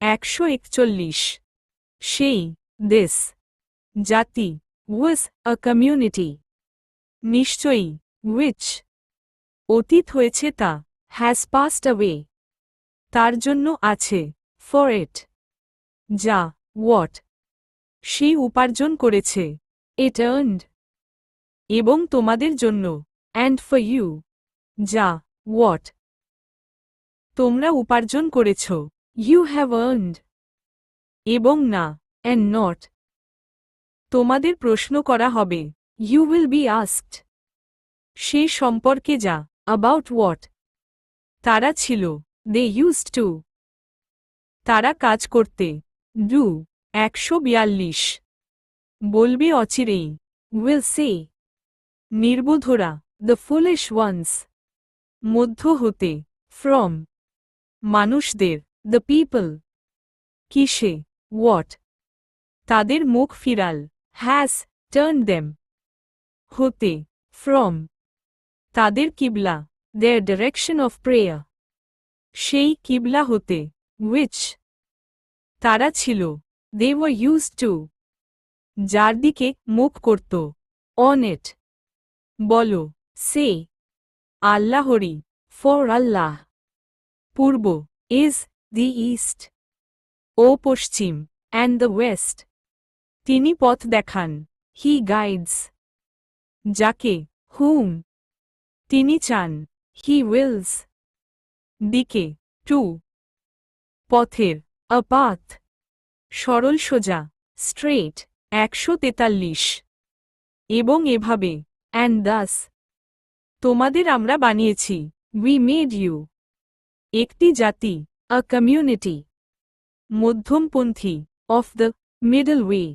141 সেই this জাতি was a community নিশ্চয়ই which অতীত হয়েছে তা has passed away তার জন্য আছে for it যা what সে উপার্জন করেছে it earned এবং তোমাদের জন্য and for you যা what তোমরা উপার্জন করেছ you have earned এবং না and not তোমাদের প্রশ্ন করা হবে you will be asked সে সম্পর্কে যা about what তারা ছিল they used to তারা কাজ করতে do 142 বলবে অচিরেই will say নির্বোধরা the foolish ones মধ্য হতে from মানুষদের the people কিসে what তাদের মুখ ফিরাল has turned them হতে from তাদের কিবলা their direction of prayer সেই কিবলা হতে which তারা ছিল they were used to যার দিকে মুখ করত on it বলো say আল্লাহরি for Allah Purba is the east O Paschim and the west তিনি পথ দেখান he guides যাকে whom তিনি চান he wills দিকে to পথের a path সরল সোজা straight 143 এবং এভাবে and thus তোমাদের আমরা বানিয়েছি we made you একটি জাতি a community মধ্যমপন্থী of the middle way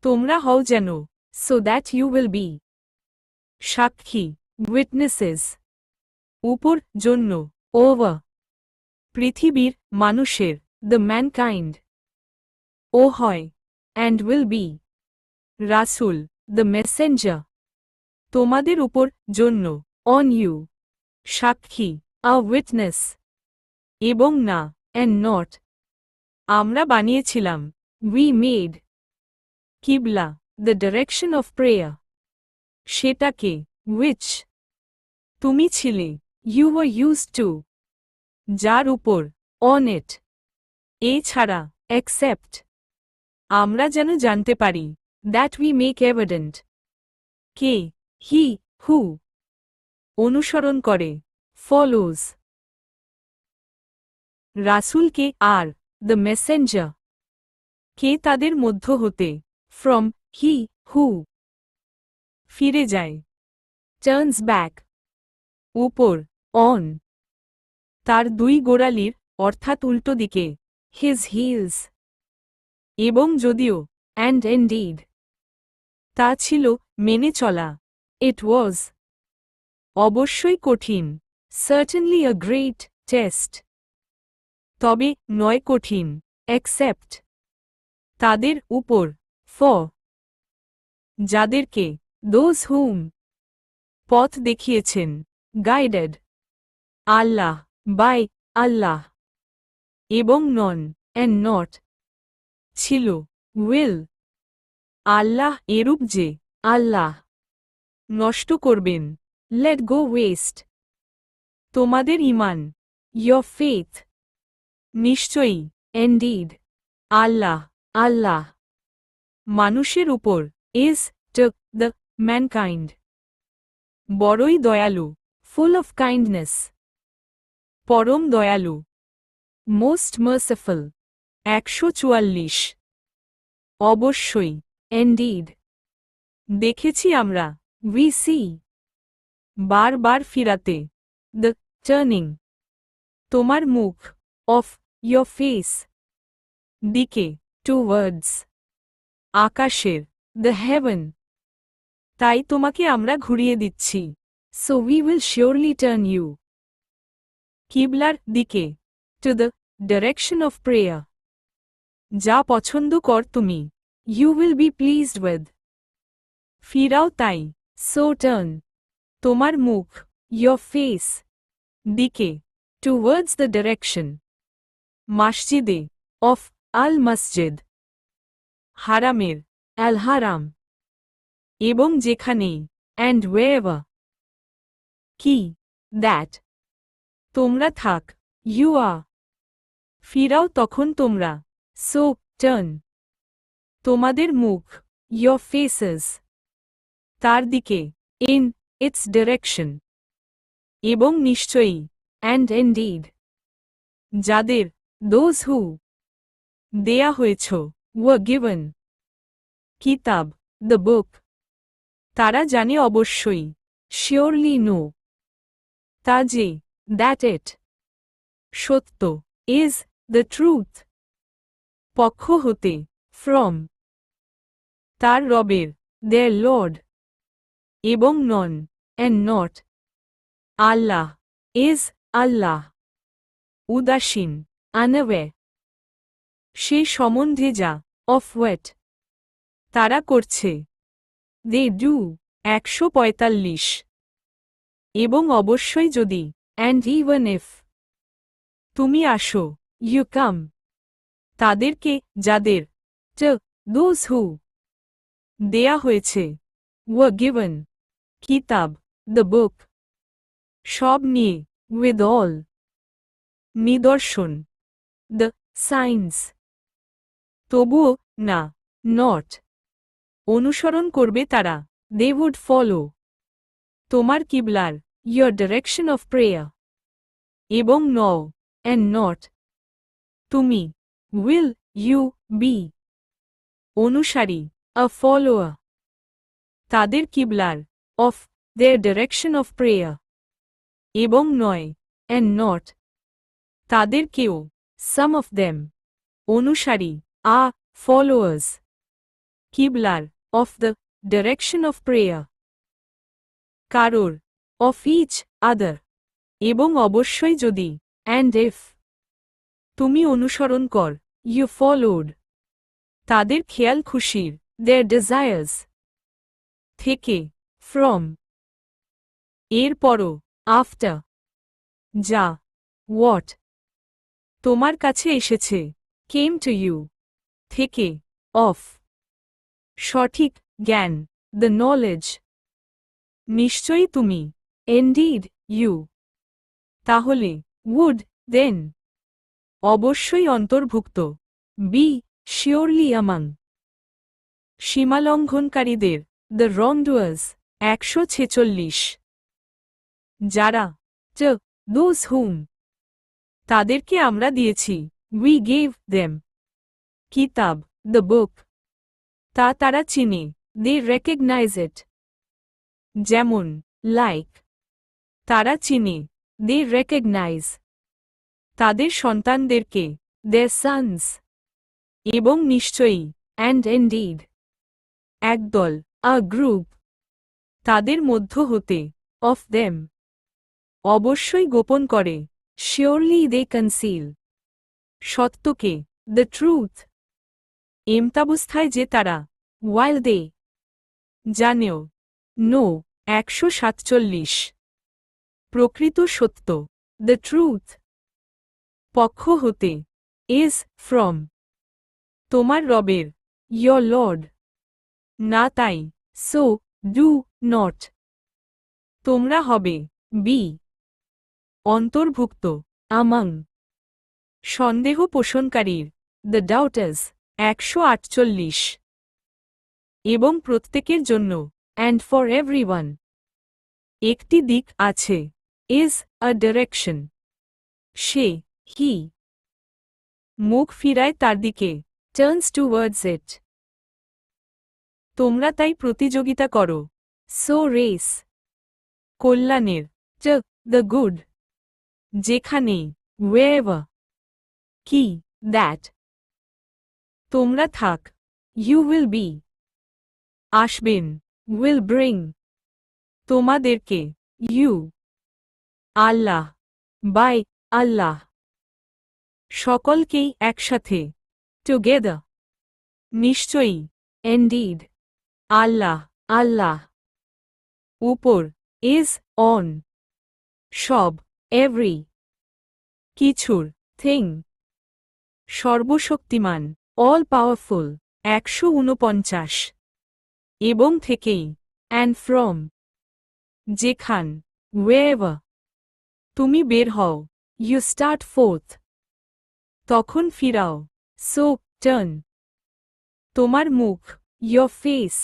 তোমরা হও যেন so that you will be সাক্ষী witnesses উপর জন্য over পৃথিবীর মানুষের the mankind ও হয় and will be রাসূল the messenger তোমাদের উপর জন্য on you সাক্ষী a witness এবং না and not আমরা বানিয়েছিলাম we made কিবলা the direction of prayer সেটাকে which তুমি ছিলে you were used to যার উপর on it এছাড়া except আমরা যেন জানতে পারি that we make evident K he who অনুসরণ করে follows রাসূলকে আর the messenger কে তাদের মধ্য হতে from he who ফিরে যায় turns back উপর on তার দুই গোড়ালির অর্থাৎ উল্টো দিকে his heels এবং যদিও and indeed তা ছিল মেনে চলা it was অবশ্যই কঠিন certainly a great test তবে নয় কঠিন except তাদের উপর for যাদেরকে those whom পথ দেখিয়েছেন guided আল্লাহ by আল্লাহ এবং নন and not ছিল will আল্লাহ এরূপ যে আল্লাহ নষ্ট করবেন let go waste তোমাদের ঈমান your faith নিশ্চয়ই indeed আল্লাহ আল্লাহ মানুষের উপর is to the mankind বড়ই দয়ালু full of kindness পরম দয়ালু most merciful 144 অবশ্যই indeed দেখেছি আমরা we see বারবার ফিরাতে the turning তোমার মুখ of your face দিকে towards আকাশের the heaven তাই তোমাকে আমরা ঘুরিয়ে দিচ্ছি so we will surely turn you কিবলার দিকে to the direction of prayer যা পছন্দ কর তুমি you will be pleased with ফিরাও তাই so turn তোমার মুখ your face দিকে towards the direction মসজিদে অফ আল মসজিদ হারামের আল হারাম এবং যেখানেই অ্যান্ড ওয়েভার কি দ্যাট তোমরা থাক ইউ আর ফিরাও তখন তোমরা সো টার্ন তোমাদের মুখ ইয়োর ফেসেস তার দিকে ইন ইটস ডিরেকশন এবং নিশ্চয়ই অ্যান্ড ইনডিড যাদের দোজ হু দেয়া হয়েছ ওয়ার গিভেন কিতাব দ্য বুক তারা জানে অবশ্যই শিওরলি নো তা যে দ্যাট ইট সত্য ইজ দ্য ট্রুথ পক্ষ হতে ফ্রম তার রবের দেয়ার লর্ড এবং নন অ্যান্ড নট আল্লাহ ইজ আল্লাহ উদাসীন আনওয়ে সে সম্বন্ধে যা অফ ওয়েট তারা করছে দে ডু 145 এবং অবশ্যই যদি অ্যান্ড ইভেন ইফ তুমি আসো ইউ কাম তাদেরকে যাদের দোজ হু দেয়া হয়েছে ওয়ার গিভেন কিতাব দ্য বুক সব নিয়ে উইথ অল নিদর্শন দ্য সাইন্স তবুও না নট অনুসরণ করবে তারা দে উড ফলো তোমার কিবলার ইয়োর ডিরেকশন অফ প্রেয়ার এবং নও অ্যান্ড নট তুমি উইল ইউ বি অনুসারী আ ফলোয়ার তাদের কিবলার of their direction of prayer এবং নয় অ্যান্ড নট তাদের কেউ সাম অফ দেম অনুসারী আ ফলোয়ার্স কিবলার of the direction of prayer কারোর অফ ইচ আদার এবং অবশ্যই যদি অ্যান্ড ইফ তুমি অনুসরণ কর ইউ ফলোড তাদের খেয়াল খুশির দেয়ার ডিজায়ার্স থেকে ফ্রম এরপরও আফটার যা হোয়াট তোমার কাছে এসেছে কেম টু ইউ থেকে অফ সঠিক জ্ঞান দ্য নলেজ নিশ্চয়ই তুমি ইনডিড ইউ তাহলে উড দেন অবশ্যই অন্তর্ভুক্ত বি শিওরলি আমাং সীমালঙ্ঘনকারীদের দ্য রংডুয়ার্স 146 যারা দোজ হুম তাদেরকে আমরা দিয়েছি উই গেভ দেম কিতাব দ্য বুক তা তারা চিনে দে রেকগনাইজ ইট যেমন লাইক তারা চিনে দে রেকগনাইজ তাদের সন্তানদেরকে দেয়ার সন্স এবং নিশ্চয়ই অ্যান্ড ইনডিড একদল আ গ্রুপ তাদের মধ্য হতে অফ দেম অবশ্যই গোপন করে শিওরলি দে কনসিল সত্যকে দ্য ট্রুথ এমতাবস্থায় যে তারা ওয়াইল দে জানেও নো 147 প্রকৃত সত্য দ্য ট্রুথ পক্ষ হতে ইজ ফ্রম তোমার রবের ইয়োর লর্ড না তাই সো ডু নট তোমরা হবে বি অন্তর্ভুক্ত আমাং সন্দেহ পোষণকারীর দ্য ডাউটার্স 148 এবং প্রত্যেকের জন্য অ্যান্ড ফর এভরিওয়ান একটি দিক আছে ইজ আ ডিরেকশন সে হি মুখ ফিরায় তার দিকে টার্নস টুওয়ার্ডস ইট তোমরা তাই প্রতিযোগিতা করো সো রেস কল্যাণের দ্য গুড যেখানেই ওয়েভার কি দ্যাট তোমরা থাক ইউ উইল বি আসবেন উইল ব্রিং তোমাদেরকে ইউ আল্লাহ বাই আল্লাহ সকলকেই একসাথে টুগেদার নিশ্চয়ই ইনডিড আল্লাহ আল্লাহ উপর ইজ অন সব এভরি কিছুর থিং সর্বশক্তিমান, অল পাওয়ারফুল, 149, এবং থেকেই, অ্যান্ড ফ্রম, যেখান, wherever, তুমি বের হও, ইউ স্টার্ট ফোর্থ, তখন ফিরাও, সো টার্ন, তোমার মুখ, your face,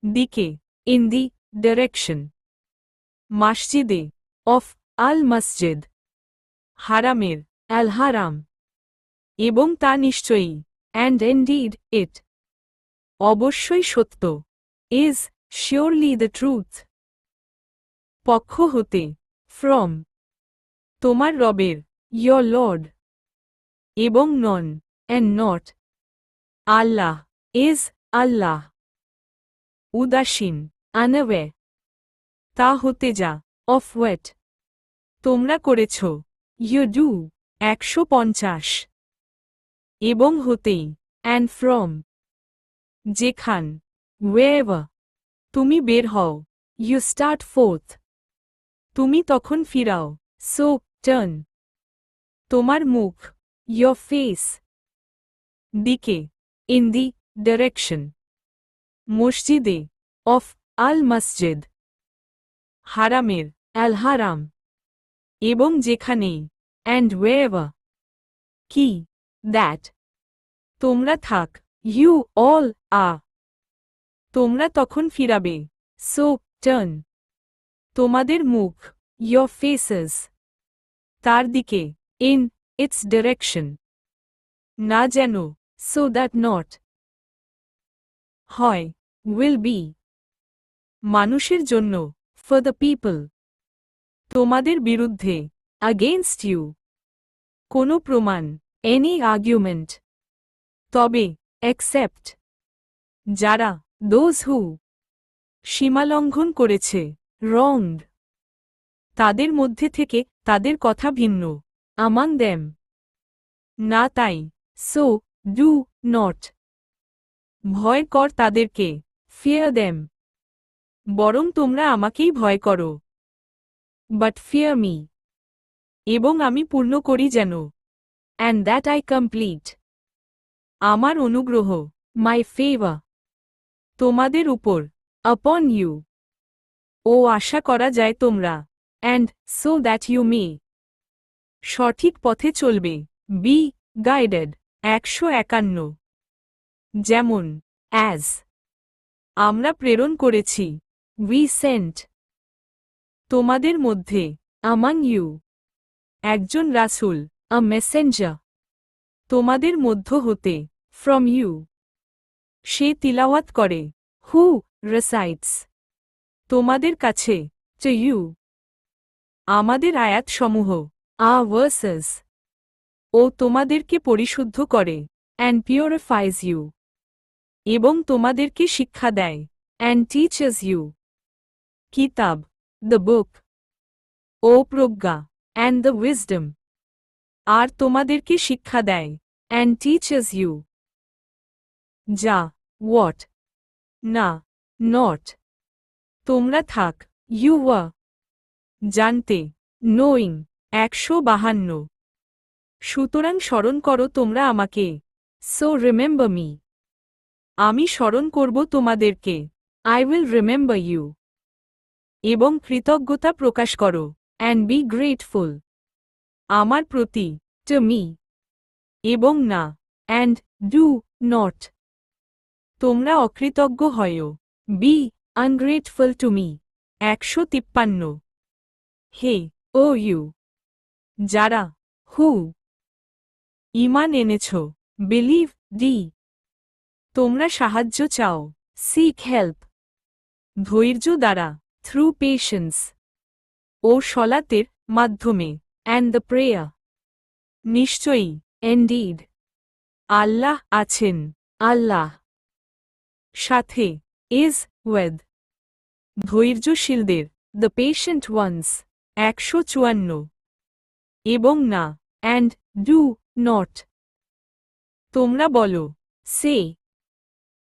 দিকে, in the direction, মসজিদে, of, আল মসজিদ, হারামের, আল হারাম, এবং তা নিশ্চয়ই, and indeed it, অবশ্যই সত্য, is, surely the truth, পক্ষ হতে, from, তোমার রবের, your Lord, এবং নন, and not, আল্লাহ, is, আল্লাহ, উদাসীন, unaware, তা হতে যা, of what, তোমরা করেছ, you do, 150, এবং হতেই, and from, যেখান, wherever, তুমি বের হও, you start forth, তুমি তখন ফিরাও, so turn, তোমার মুখ, your face, দিকে, in the direction, মসজিদে, of, আল মসজিদ, হারামের, আল হারাম, এবং যেখানেই, and wherever, কি, that, তোমরা থাক, you all are, তোমরা তখন ফিরাবে, so turn, তোমাদের মুখ, your faces, তার দিকে, in, its direction, না যেন, so that not, হয়, will be, মানুষের জন্য, for the people, তোমাদের বিরুদ্ধে, against you, কোনো প্রমাণ, any argument, তবে, except, যারা, those who, সীমালঙ্ঘন করেছে, wronged, তাদের মধ্যে থেকে, তাদের কথা ভিন্ন, among them, না তাই, so, do, not, ভয় কর তাদেরকে, fear them, বরং তোমরা আমাকেই ভয় করো, but fear me, এবং আমি পূর্ণ করি যেন, and that I complete, আমার অনুগ্রহ, my favor, তোমাদের উপর, upon you, ও আশা করা যায় তোমরা, and, so that you may, সঠিক পথে চলবে, be, guided, 151, যেমন, as, আমরা প্রেরণ করেছি, we sent, তোমাদের মধ্যে, among you, একজন রাসূল, a messenger, তোমাদের মধ্য হতে, from you, সে তিলাওয়াত করে, who, recites, তোমাদের কাছে, to you, আমাদের আয়াতসমূহ, our verses, ও তোমাদেরকে পরিশুদ্ধ করে, and purifies you, এবং তোমাদেরকে শিক্ষা দেয়, and teaches you, কিতাব, the book, O Pragya, and the wisdom, আর তোমাদেরকে শিক্ষা দেয়, and teaches you, যা, what, না, not, তোমরা থাক, you were, জানতে, knowing, 152, সুতরাং স্মরণ করো তোমরা আমাকে, so remember me, আমি স্মরণ করব তোমাদেরকে, I will remember you, এবং কৃতজ্ঞতা প্রকাশ করো, and be grateful, আমার প্রতি, to me, এবং না, and, do, not, তোমরা অকৃতজ্ঞ হয়ো, be, ungrateful to me, 153, hey, O you, যারা, who, ঈমান এনেছ, believe, d, তোমরা সাহায্য চাও, seek help, ধৈর্য দ্বারা, through patience, ও সলাতের মাধ্যমে, and the prayer, নিশ্চয়ই, indeed, আল্লাহ আছেন, আল্লাহ, সাথে, is, with, ধৈর্যশীলদের, the patient ones, 154, এবং না, and, do, not, তোমরা বলো, say,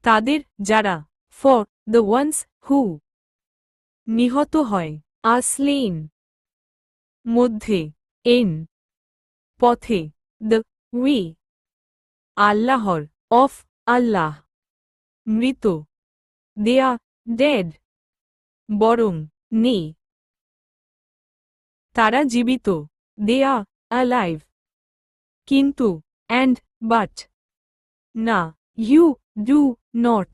তাদের, যারা, for, the ones, who, নিহত হয়, are slain, মধ্যে, in, পথে, the way, আল্লাহর, অফ আল্লাহ, মৃত, দে আর ডেড, বরং নেই, তারা জীবিত, দে আর অ্যালাইভ, কিন্তু, অ্যান্ড বাট, না, ইউ ডু নট,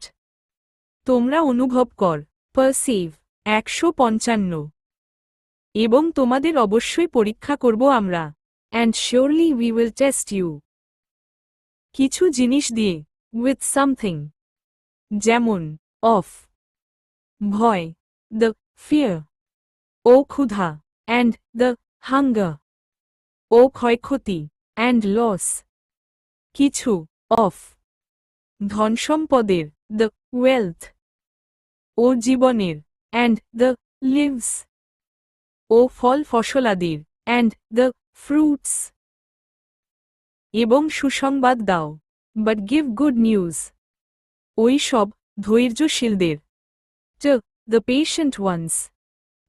তোমরা অনুভব কর, পারসিভ, 155, এবং তোমাদের অবশ্যই পরীক্ষা করব আমরা, and surely we will test you, কিছু জিনিস দিয়ে, উইথ সামথিং, যেমন, অফ, ভয়, দ্য ফিয়ার, ও ক্ষুধা, অ্যান্ড দ্য হাঙ্গার, ও ক্ষয়ক্ষতি, অ্যান্ড লস, কিছু, অফ, ধনসম্পদের, দ্য ওয়েলথ, ও জীবনের, অ্যান্ড দ্য লিভস, ও ফল ফসলাদির, অ্যান্ড দ্য ফ্রুটস, এবং সুসংবাদ দাও, বাট গিভ গুড নিউজ, ওই সব ধৈর্যশীলদের, টু দ্য পেশেন্ট ওয়ান্স,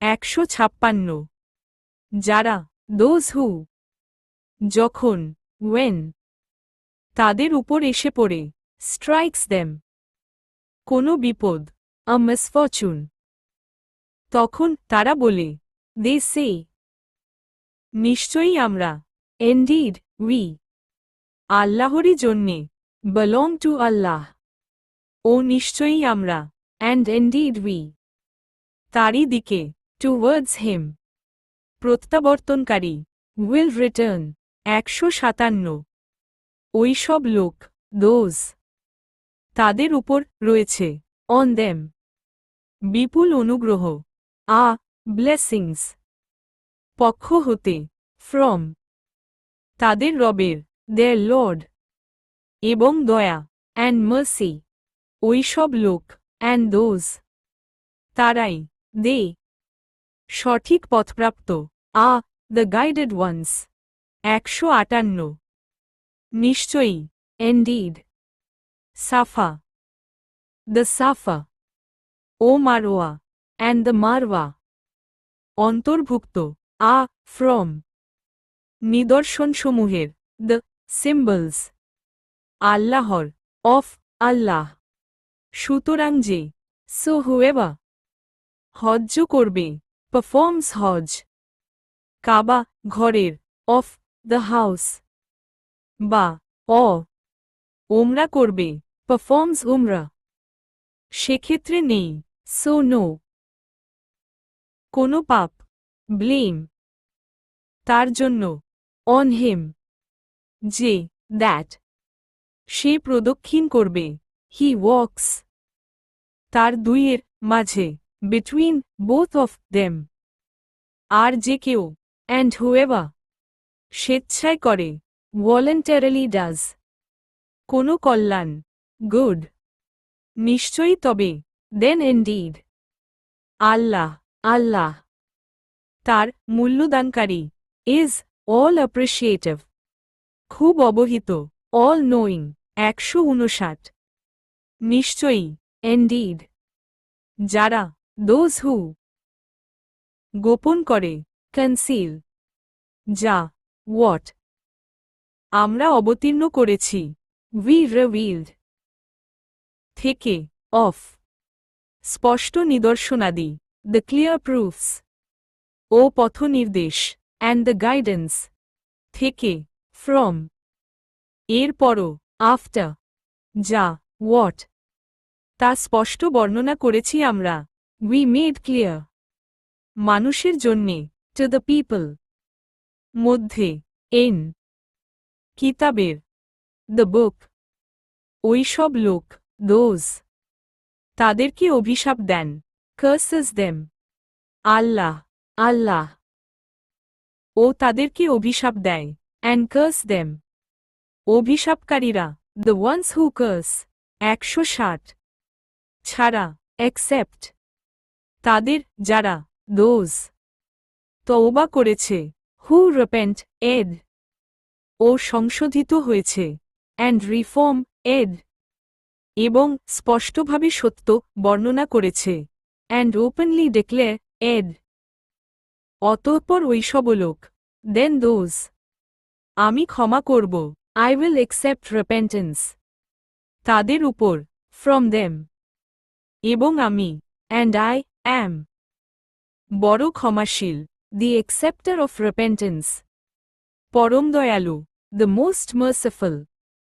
156, যারা, দোজ হু, যখন, ওয়েন, তাদের উপর এসে পড়ে, স্ট্রাইকস দেম, কোনো বিপদ, আ মিসফরচুন, তখন তারা বলে, দে সে, নিশ্চয়ই আমরা, ইনডিড উই, আল্লাহরই জন্যে, বিলং টু আল্লাহ, ও নিশ্চয়ই আমরা, অ্যান্ড ইনডিড উই, তারই দিকে, টুয়ার্ডস হিম, প্রত্যাবর্তনকারী, উইল রিটার্ন, 157, ওই সব লোক, দোজ, তাদের উপর রয়েছে, অন দেম, বিপুল অনুগ্রহ, আ ব্লেসিংস, পক্ষ হতে, ফ্রম, তাদের রবের, দেয়ার লর্ড, এবং দয়া, অ্যান্ড মার্সি, ওই সব লোক, অ্যান্ড দোজ, তারাই, দে, সঠিক পথপ্রাপ্ত, আ দ্য গাইডেড ওয়ান্স, 158, নিশ্চয়ই, ইনডিড, সাফা, দ্য সাফা, ও মারোয়া, অ্যান্ড দ্য মারওয়া, অন্তর্ভুক্ত, আ ফ্রম, নিদর্শনসমূহের, দ্য সিম্বলস, আল্লাহর, অফ আল্লাহ, সুতরাং যে, সো হুয়েভা, হজ্জ করবে, পারফর্মস হজ, কাবা, ঘরের, অফ দ্য হাউস, বা, ওমরা করবে, পারফর্মস উমরা, সেক্ষেত্রে নেই, সো নো, কোনো পাপ, ব্লেম, তার জন্য, অন হিম, যে, দ্যাট, সে প্রদক্ষিণ করবে, হি ওয়াকস, তার দুইয়ের মাঝে, বিটুইন বোথ অফ দেম, আর যে কেউ, অ্যান্ড হুয়েভা, স্বেচ্ছায় করে, ভলেন্টারিলি ডাজ, কোনো কল্যাণ, গুড, নিশ্চয়ই তবে, দেন ইনডিড, আল্লাহ, আল্লাহ, তার মূল্যদানকারী, ইজ অল অ্যাপ্রিসিয়েটিভ, খুব অবহিত, অল নোয়িং, 159, নিশ্চয়ই, ইনডিড, যারা, দোজ হু, গোপন করে, কনসিল, যা, হোয়াট, আমরা অবতীর্ণ করেছি, উই রিভিলড, থেকে, অফ, স্পষ্ট নিদর্শনাদি, দ্য ক্লিয়ার প্রুফস, ও পথনির্দেশ, অ্যান্ড দ্য গাইডেন্স, থেকে, ফ্রম, এরপরও, আফটার, যা, হোয়াট, তা স্পষ্ট বর্ণনা করেছি আমরা, উই মেড ক্লিয়ার, মানুষের জন্যে, টু দ্য পিপল, মধ্যে, এন, কিতাবের, দ্য বুক, ওই সব লোক, দোজ, তাদেরকে অভিশাপ দেন, কার্সেস দেম, আল্লাহ, আল্লাহ, ও তাদেরকে অভিশাপ দেয়, অ্যান্ড কার্স দেম, অভিশাপকারীরা, দ্য ওয়ান্স হু কার্স, 160, ছাড়া, এক্সেপ্ট, তাদের, যারা, দোজ, তওবা করেছে, হু রিপেন্ট, এড, ও সংশোধিত হয়েছে, অ্যান্ড রিফর্ম, এড, এবং স্পষ্টভাবে সত্য বর্ণনা করেছে, অ্যান্ড ওপেনলি ডিক্লেয়ার, এড, অতঃপর ওইসব লোক, দেন দোজ, আমি ক্ষমা করব, I will accept repentance. তাদের উপর, from them. এবং আমি, and I am. বড় ক্ষমাশীল, the acceptor of repentance. পরম দয়ালু, the most merciful.